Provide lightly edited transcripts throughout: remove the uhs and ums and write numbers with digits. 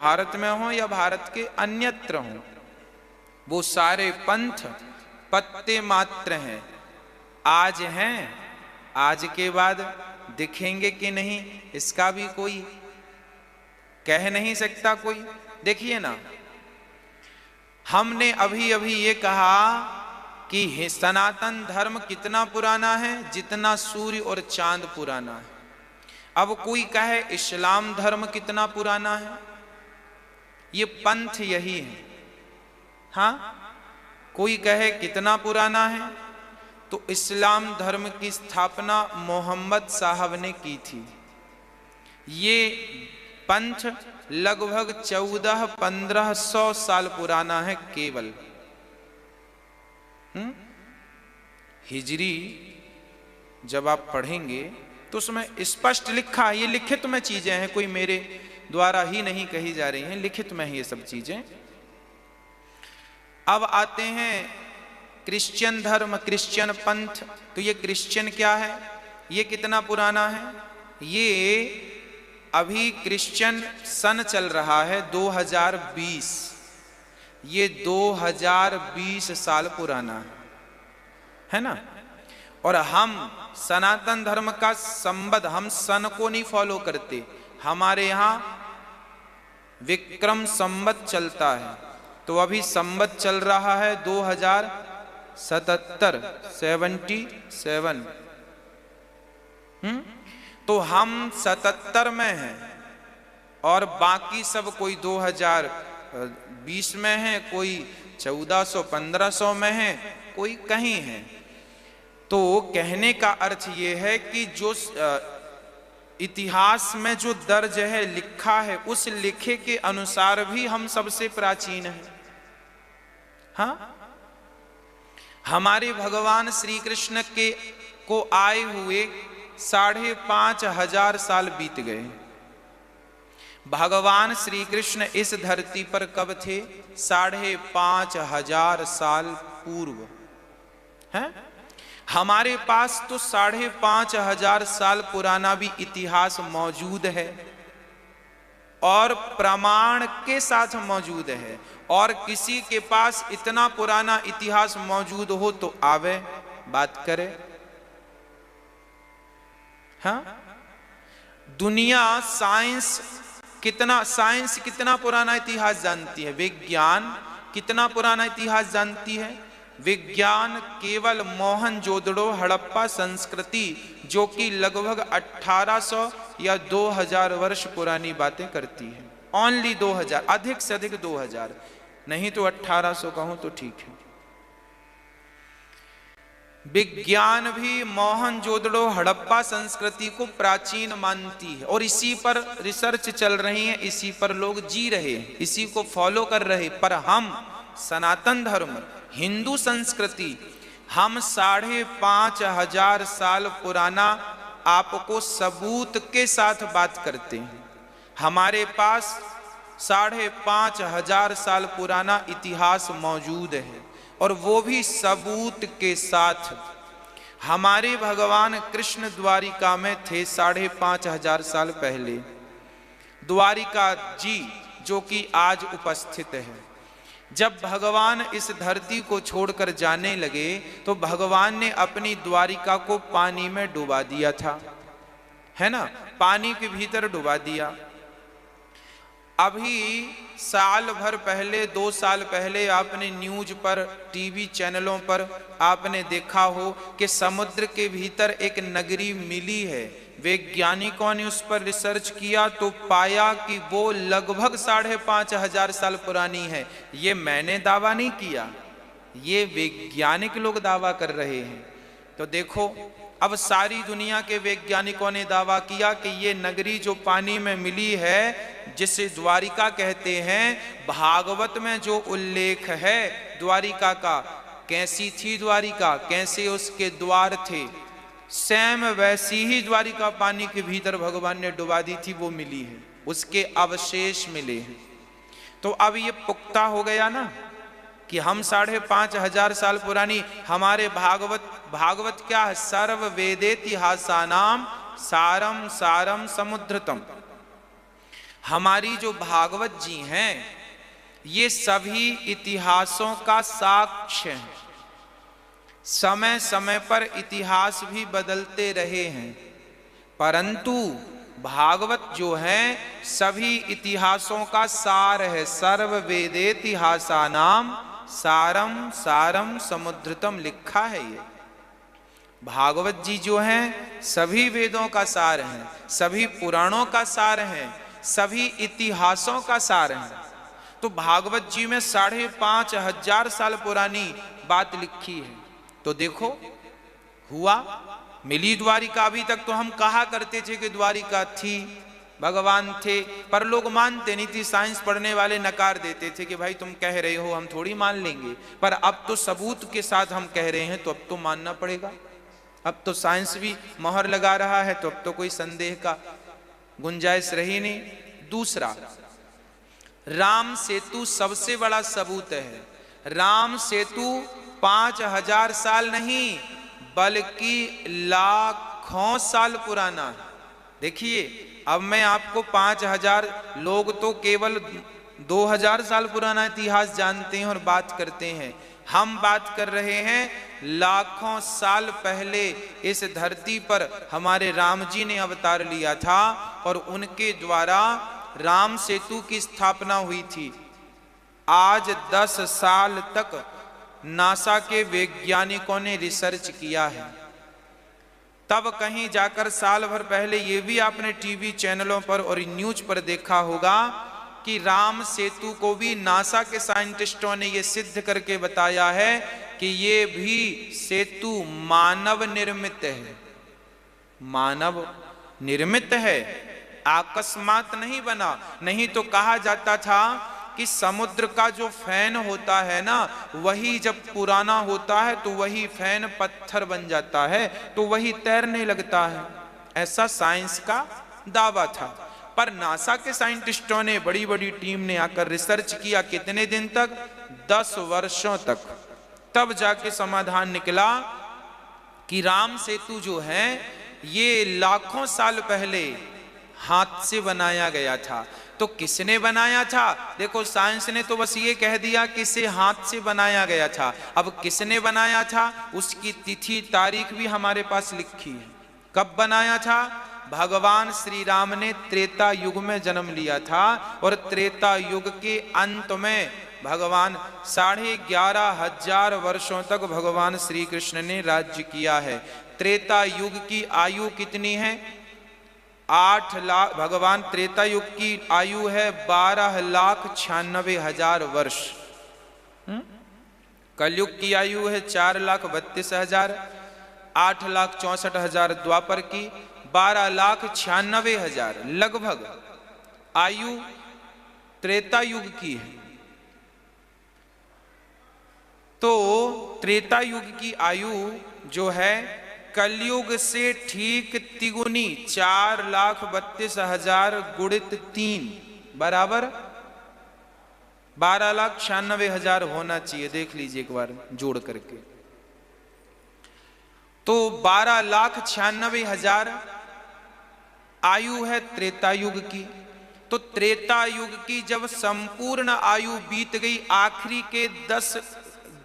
भारत में हो या भारत के अन्यत्र हो, वो सारे पंथ पत्ते मात्र हैं। आज हैं, आज के बाद दिखेंगे कि नहीं, इसका भी कोई कह नहीं सकता कोई। देखिए ना, हमने अभी अभी ये कहा कि सनातन धर्म कितना पुराना है, जितना सूर्य और चांद पुराना है। अब कोई कहे इस्लाम धर्म कितना पुराना है, ये पंथ यही है। हाँ, कोई कहे कितना पुराना है, तो इस्लाम धर्म की स्थापना मोहम्मद साहब ने की थी। ये पंथ लगभग 1400-1500 साल पुराना है केवल। हिजरी जब आप पढ़ेंगे तो उसमें स्पष्ट लिखा है, ये लिखित में चीजें हैं, कोई मेरे द्वारा ही नहीं कही जा रही हैं, लिखित में ये सब चीजें। अब आते हैं क्रिश्चियन धर्म, क्रिश्चियन पंथ। तो ये क्रिश्चियन क्या है, ये कितना पुराना है? ये अभी क्रिश्चियन सन चल रहा है 2020, ये 2020 साल पुराना है ना। और हम सनातन धर्म का संबंध, हम सन को नहीं फॉलो करते, हमारे यहाँ विक्रम संवत चलता है। तो अभी संवत चल रहा है 2077। तो हम 77 में हैं और बाकी सब कोई 2020 में है, कोई 1400-1500 में है, कोई कहीं है। तो कहने का अर्थ ये है कि जो इतिहास में जो दर्ज है, लिखा है, उस लिखे के अनुसार भी हम सबसे प्राचीन हैं। हाँ, हमारे भगवान श्री कृष्ण के को आए हुए 5500 साल बीत गए। भगवान श्री कृष्ण इस धरती पर कब थे? 5500 साल पूर्व है। हमारे पास तो 5500 साल पुराना भी इतिहास मौजूद है और प्रमाण के साथ मौजूद है। और किसी के पास इतना पुराना इतिहास मौजूद हो तो आवे बात करे। हाँ, दुनिया साइंस कितना पुराना इतिहास जानती है, विज्ञान कितना पुराना इतिहास जानती है। विज्ञान केवल मोहनजोदड़ो हड़प्पा संस्कृति, जो कि लगभग 1800 या 2000 वर्ष पुरानी बातें करती है। ओनली 2000, अधिक से अधिक 2000, नहीं तो 1800 कहूं तो ठीक है। विज्ञान भी मोहनजोदड़ो हड़प्पा संस्कृति को प्राचीन मानती है और इसी पर रिसर्च चल रही है, इसी पर लोग जी रहे हैं, इसी को फॉलो कर रहे। पर हम सनातन धर्म, हिंदू संस्कृति, हम 5500 साल पुराना आपको सबूत के साथ बात करते हैं। हमारे पास 5500 साल पुराना इतिहास मौजूद है और वो भी सबूत के साथ। हमारे भगवान कृष्ण द्वारिका में थे 5500 साल पहले। द्वारिका जी जो कि आज उपस्थित है। जब भगवान इस धरती को छोड़कर जाने लगे तो भगवान ने अपनी द्वारिका को पानी में डुबा दिया था, है ना, पानी के भीतर डुबा दिया। अभी साल भर पहले, 2 साल पहले आपने न्यूज पर, टीवी चैनलों पर आपने देखा हो कि समुद्र के भीतर एक नगरी मिली है। वैज्ञानिकों ने उस पर रिसर्च किया तो पाया कि वो लगभग 5500 साल पुरानी है। ये मैंने दावा नहीं किया, ये वैज्ञानिक लोग दावा कर रहे हैं। तो देखो, अब सारी दुनिया के वैज्ञानिकों ने दावा किया कि ये नगरी जो पानी में मिली है, जिसे द्वारिका कहते हैं, भागवत में जो उल्लेख है द्वारिका का, कैसी थी द्वारिका, कैसे उसके द्वार थे, सेम वैसी ही द्वारिका पानी के भीतर भगवान ने डुबा दी थी, वो मिली है, उसके अवशेष मिले हैं। तो अब ये पुख्ता हो गया ना कि हम 5500 साल पुरानी, हमारे भागवत क्या है? सर्व वेदेतिहासानाम सारम सारम समुद्रतम। हमारी जो भागवत जी हैं ये सभी इतिहासों का साक्ष्य है। समय समय पर इतिहास भी बदलते रहे हैं, परंतु भागवत जो है सभी इतिहासों का सार है। सर्व वेदेतिहासानाम सारम सारम समुद्रतम लिखा है। ये भागवत जी जो हैं सभी वेदों का सार हैं, सभी पुराणों का सार हैं, सभी इतिहासों का सार है। तो भागवत जी में 5,500 साल पुरानी बात लिखी है। तो देखो हुआ, मिली द्वारिका। अभी तक तो हम कहा करते थे कि द्वारिका थी, भगवान थे, पर लोग मानते नहीं थी। साइंस पढ़ने वाले नकार देते थे कि भाई तुम कह रहे हो, हम थोड़ी मान लेंगे। पर अब तो सबूत के साथ हम कह रहे हैं, तो अब तो मानना पड़ेगा। अब तो साइंस भी मोहर लगा रहा है, तो अब तो कोई संदेह का गुंजाइश रही नहीं। दूसरा, राम सेतु सबसे बड़ा सबूत है। राम सेतु 5,000 साल नहीं बल्कि लाखों साल पुराना है। देखिए, अब मैं आपको 5,000, लोग तो केवल 2,000 साल पुराना इतिहास जानते हैं और बात करते हैं। हम बात कर रहे हैं लाखों साल पहले इस धरती पर हमारे राम जी ने अवतार लिया था और उनके द्वारा राम सेतु की स्थापना हुई थी। आज 10 साल तक नासा के वैज्ञानिकों ने रिसर्च किया है। तब कहीं जाकर साल भर पहले ये भी आपने टीवी चैनलों पर और न्यूज पर देखा होगा कि राम सेतु को भी नासा के साइंटिस्टों ने ये सिद्ध करके बताया है कि ये भी सेतु मानव निर्मित है। मानव निर्मित है, अकस्मात नहीं बना। नहीं तो कहा जाता था कि समुद्र का जो फैन होता है ना, वही जब पुराना होता है तो वही फैन पत्थर बन जाता है, तो वही तैरने लगता है। ऐसा साइंस का दावा था। पर नासा के साइंटिस्टों ने, बड़ी बड़ी टीम ने आकर रिसर्च किया। कितने दिन तक? 10 वर्षों तक। तब जाके समाधान निकला कि राम सेतु जो है ये लाखों साल पहले हाथ से बनाया गया था। तो किसने बनाया था? देखो, साइंस ने तो बस ये कह दिया कि इसे हाथ से बनाया गया था। अब किसने बनाया था उसकी तिथि तारीख भी हमारे पास लिखी है। कब बनाया था? भगवान श्री राम ने त्रेता युग में जन्म लिया था और त्रेता युग के अंत में भगवान 11,500 वर्षों तक भगवान श्री कृष्ण ने राज्य किया है। त्रेता युग की आयु कितनी है? 8 लाख। भगवान त्रेता युग की आयु है 12,96,000 वर्ष। कलयुग की आयु है 4,32,000, 8,64,000 द्वापर की, 12,96,000 लगभग आयु त्रेता युग की है। तो त्रेता युग की आयु जो है कलयुग से ठीक तिगुनी, 4,32,000 गुणित 3 बराबर 12,96,000 होना चाहिए। देख लीजिए एक बार जोड़ करके। तो 12,96,000 आयु है त्रेता युग की। तो त्रेता युग की जब संपूर्ण आयु बीत गई, आखिरी के 10,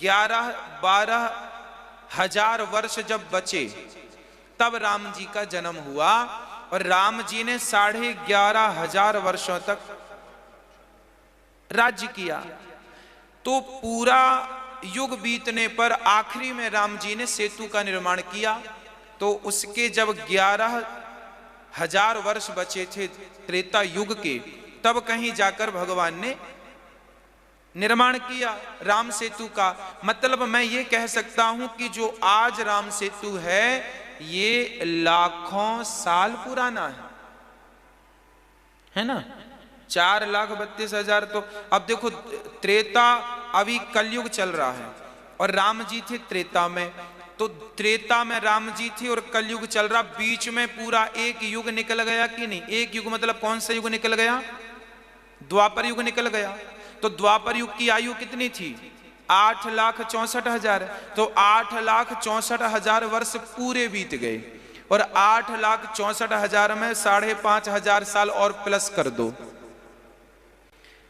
11, 12,000 वर्ष जब बचे, तब राम जी का जन्म हुआ और राम जी ने 11,500 वर्षों तक राज्य किया। तो पूरा युग बीतने पर आखिरी में राम जी ने सेतु का निर्माण किया। तो उसके जब 11,000 वर्ष बचे थे त्रेता युग के, तब कहीं जाकर भगवान ने निर्माण किया राम सेतु का। मतलब मैं ये कह सकता हूं कि जो आज राम सेतु है ये लाखों साल पुराना है ना। 4,32,000। तो अब देखो, त्रेता अभी कलयुग चल रहा है और राम जी थे त्रेता में। तो त्रेता में राम जी थे और कलयुग चल रहा, बीच में पूरा एक युग निकल गया कि नहीं? एक युग मतलब कौन सा युग निकल गया? द्वापर युग निकल गया। तो द्वापर युग की आयु कितनी थी? 8,64,000। तो 8,64,000 वर्ष पूरे बीत गए और 8,64,000 में 5,500 साल और प्लस कर दो,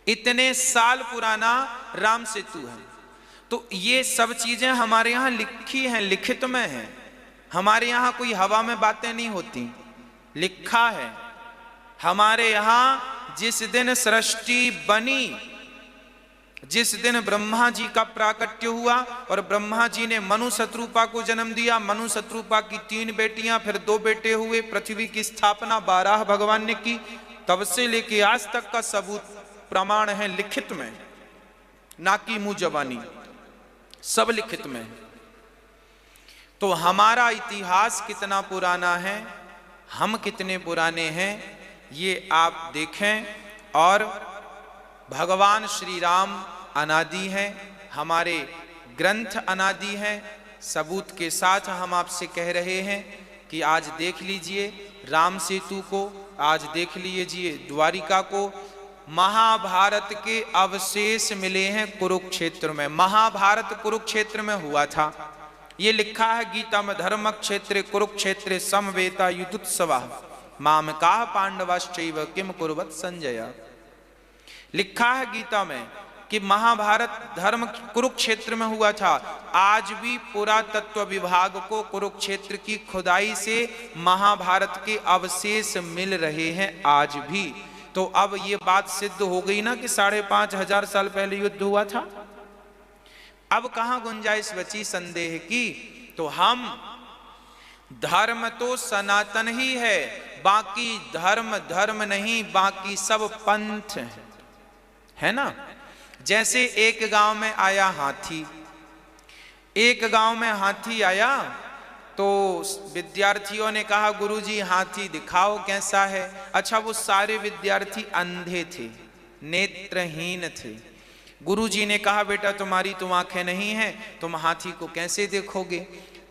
इतने साल पुराना राम सेतु है। तो ये सब चीजें हमारे यहाँ लिखी हैं, लिखित में हैं। हमारे यहाँ कोई हवा में बातें नहीं होती, लिखा है। हमारे यहाँ जिस दिन सृष्टि बनी, जिस दिन ब्रह्मा जी का प्राकट्य हुआ और ब्रह्मा जी ने मनु शत्रुपा को जन्म दिया, मनु शत्रुपा की 3 बेटियां, फिर 2 बेटे हुए, पृथ्वी की स्थापना 12 भगवान ने की, तब से लेके आज तक का सबूत प्रमाण है लिखित में, ना कि मुंह जबानी, सब लिखित में। तो हमारा इतिहास कितना पुराना है, हम कितने पुराने हैं, ये आप देखें। और भगवान श्री राम अनादि हैं, हमारे ग्रंथ अनादि हैं। सबूत के साथ हम आपसे कह रहे हैं कि आज देख लीजिए राम सेतु को, आज देख लीजिए द्वारिका को। महाभारत के अवशेष मिले हैं कुरुक्षेत्र में। महाभारत कुरुक्षेत्र में हुआ था, ये लिखा है गीता में, धर्म क्षेत्रे कुरुक्षेत्रे समवेता युद्धोत्सवः मामकाः पांडवाश्चैव किम कुर्वत संजय। लिखा है गीता में कि महाभारत धर्म कुरुक्षेत्र में हुआ था। आज भी पुरातत्व विभाग को कुरुक्षेत्र की खुदाई से महाभारत के अवशेष मिल रहे हैं आज भी। तो अब ये बात सिद्ध हो गई ना कि 5,500 साल पहले युद्ध हुआ था। अब कहां गुंजाइश बची संदेह की। तो हम, धर्म तो सनातन ही है, बाकी धर्म नहीं, बाकी सब पंथ है ना। जैसे एक गांव में आया हाथी, एक गांव में हाथी आया तो विद्यार्थियों ने कहा गुरुजी हाथी दिखाओ कैसा है। अच्छा, वो सारे विद्यार्थी अंधे थे, नेत्रहीन थे। गुरुजी ने कहा बेटा तुम्हारी तो आंखें नहीं हैं, तुम हाथी को कैसे देखोगे।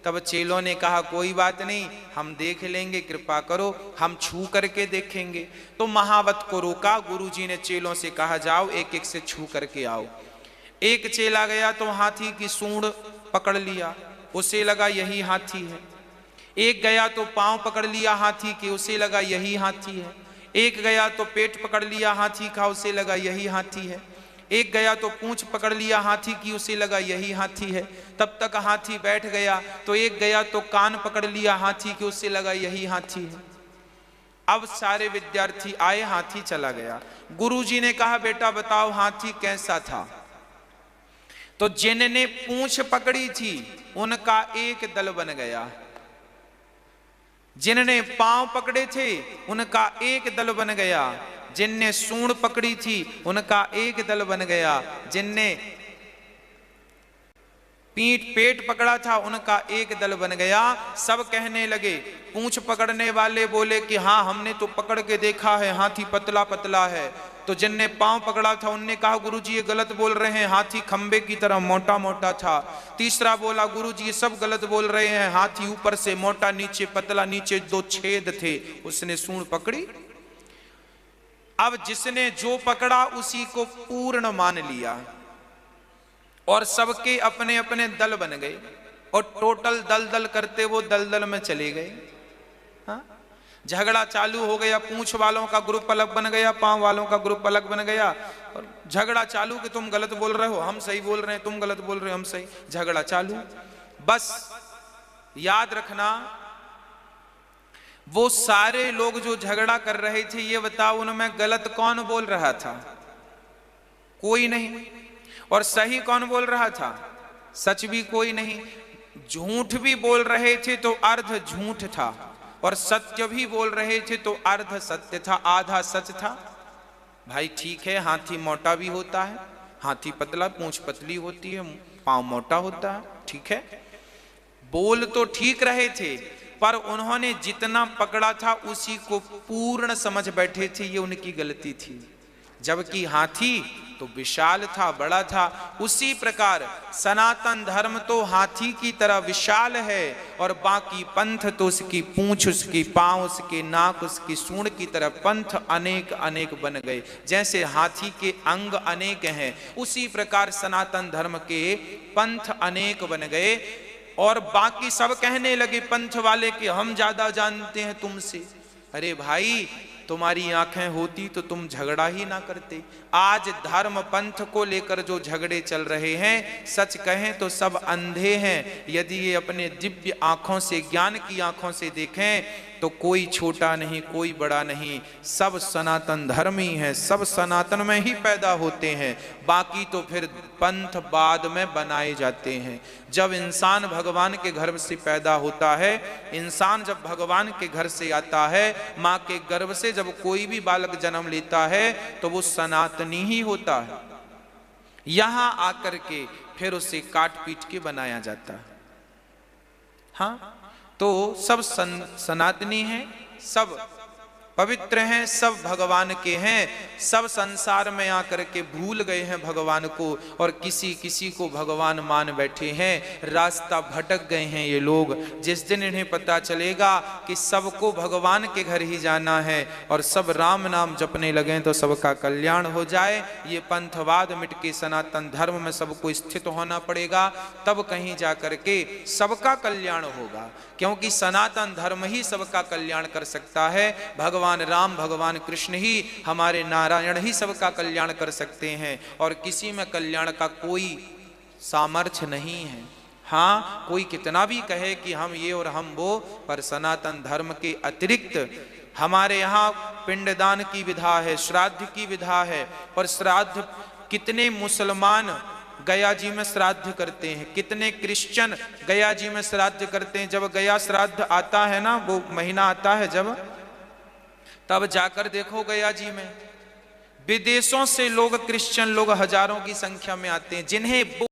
तब चेलों ने कहा कोई बात नहीं, हम देख लेंगे, कृपा करो, हम छू करके देखेंगे। तो महावत को रोका, गुरुजी ने चेलों से कहा जाओ एक एक से छू करके आओ। एक चेला गया तो हाथी की सूंड पकड़ लिया, उसे लगा यही हाथी है। एक गया तो पांव पकड़ लिया हाथी के, उसे लगा यही हाथी है। एक गया तो पेट पकड़ लिया हाथी का, उसे लगा यही हाथी है। एक गया तो पूंछ पकड़ लिया हाथी की, उसे लगा यही हाथी है। तब तक हाथी बैठ गया। तो एक गया तो कान पकड़ लिया हाथी के, उसे लगा यही हाथी है। अब सारे विद्यार्थी आए, हाथी चला गया। गुरुजी ने कहा बेटा बताओ हाथी कैसा था। तो जिनने पूंछ पकड़ी थी उनका एक दल बन गया, जिनने पांव पकड़े थे उनका एक दल बन गया, जिनने सूंड पकड़ी थी उनका एक दल बन गया, जिनने पेट पकड़ा था उनका एक दल बन गया। सब कहने लगे, पूंछ पकड़ने वाले बोले कि हाँ हमने तो पकड़ के देखा है, हाथी पतला पतला है। तो जिनने पांव पकड़ा था उनने कहा गुरुजी ये गलत बोल रहे हैं, हाथी खंबे की तरह मोटा मोटा था। तीसरा बोला गुरुजी ये सब गलत बोल रहे हैं, हाथी ऊपर से मोटा नीचे पतला, नीचे 2 छेद थे। उसने सूंड पकड़ी। अब जिसने जो पकड़ा उसी को पूर्ण मान लिया और सबके अपने अपने दल बन गए और टोटल दल करते वो दल में चले गए। हाँ? झगड़ा चालू हो गया, पूंछ वालों का ग्रुप अलग बन गया, पांव वालों का ग्रुप अलग बन गया और झगड़ा चालू कि तुम गलत बोल रहे हो, हम सही बोल रहे हैं, तुम गलत बोल रहे हो, हम सही। झगड़ा चालू। बस याद रखना वो सारे लोग जो झगड़ा कर रहे थे, ये बताओ उनमें गलत कौन बोल रहा था? कोई नहीं। और सही कौन बोल रहा था? सच भी कोई नहीं। झूठ भी बोल रहे थे तो अर्ध झूठ था और सत्य भी बोल रहे थे तो अर्ध सत्य था, आधा सच था। भाई ठीक है, हाथी मोटा भी होता है, हाथी पतला, पूंछ पतली होती है, पांव मोटा होता है, ठीक है। बोल तो ठीक रहे थे पर उन्होंने जितना पकड़ा था उसी को पूर्ण समझ बैठे थे, ये उनकी गलती थी। जबकि हाथी तो विशाल था, बड़ा था। उसी प्रकार सनातन धर्म तो हाथी की तरह विशाल है और बाकी पंथ तो उसकी पूंछ, उसकी पांव, उसके नाक, उसकी सूंड की तरह पंथ अनेक अनेक बन गए। जैसे हाथी के अंग अनेक हैं, उसी प्रकार सनातन धर्म के पंथ अनेक बन गए। और बाकी सब कहने लगे पंथ वाले कि हम ज्यादा जानते हैं तुमसे। अरे भाई, तुम्हारी आंखें होती तो तुम झगड़ा ही ना करते। आज धर्म पंथ को लेकर जो झगड़े चल रहे हैं, सच कहें तो सब अंधे हैं। यदि ये अपने दिव्य आंखों से, ज्ञान की आंखों से देखें तो कोई छोटा नहीं, कोई बड़ा नहीं, सब सनातन धर्म ही है, सब सनातन में ही पैदा होते हैं। बाकी तो फिर पंथ बाद में बनाए जाते हैं। जब इंसान भगवान के घर से पैदा होता है, इंसान जब भगवान के घर से आता है, माँ के गर्भ से जब कोई भी बालक जन्म लेता है तो वो सनातनी ही होता है। यहां आकर के फिर उसे काट पीट के बनाया जाता है। हाँ, तो सब सनातनी हैं, सब पवित्र हैं, सब भगवान के हैं। सब संसार में आकर के भूल गए हैं भगवान को और किसी किसी को भगवान मान बैठे हैं। रास्ता भटक गए हैं ये लोग। जिस दिन इन्हें पता चलेगा कि सबको भगवान के घर ही जाना है और सब राम नाम जपने लगें तो सबका कल्याण हो जाए, ये पंथवाद मिट के सनातन धर्म में सबको स्थित होना पड़ेगा, तब कहीं जा करके सबका कल्याण होगा। क्योंकि सनातन धर्म ही सबका कल्याण कर सकता है। भगवान राम, भगवान कृष्ण ही, हमारे नारायण ही सबका कल्याण कर सकते हैं और किसी में कल्याण का कोई सामर्थ्य नहीं है। हाँ, कोई कितना भी कहे कि हम ये और हम वो, पर सनातन धर्म के अतिरिक्त हमारे यहाँ पिंडदान की विधा है, श्राद्ध की विधा है। और श्राद्ध कितने मुसलमान गया जी में श्राद्ध करते हैं, कितने क्रिश्चियन गया जी में श्राद्ध करते हैं। जब गया श्राद्ध आता है ना, वो महीना आता है जब, तब जाकर देखो गया जी में विदेशों से लोग, क्रिश्चियन लोग हजारों की संख्या में आते हैं, जिन्हें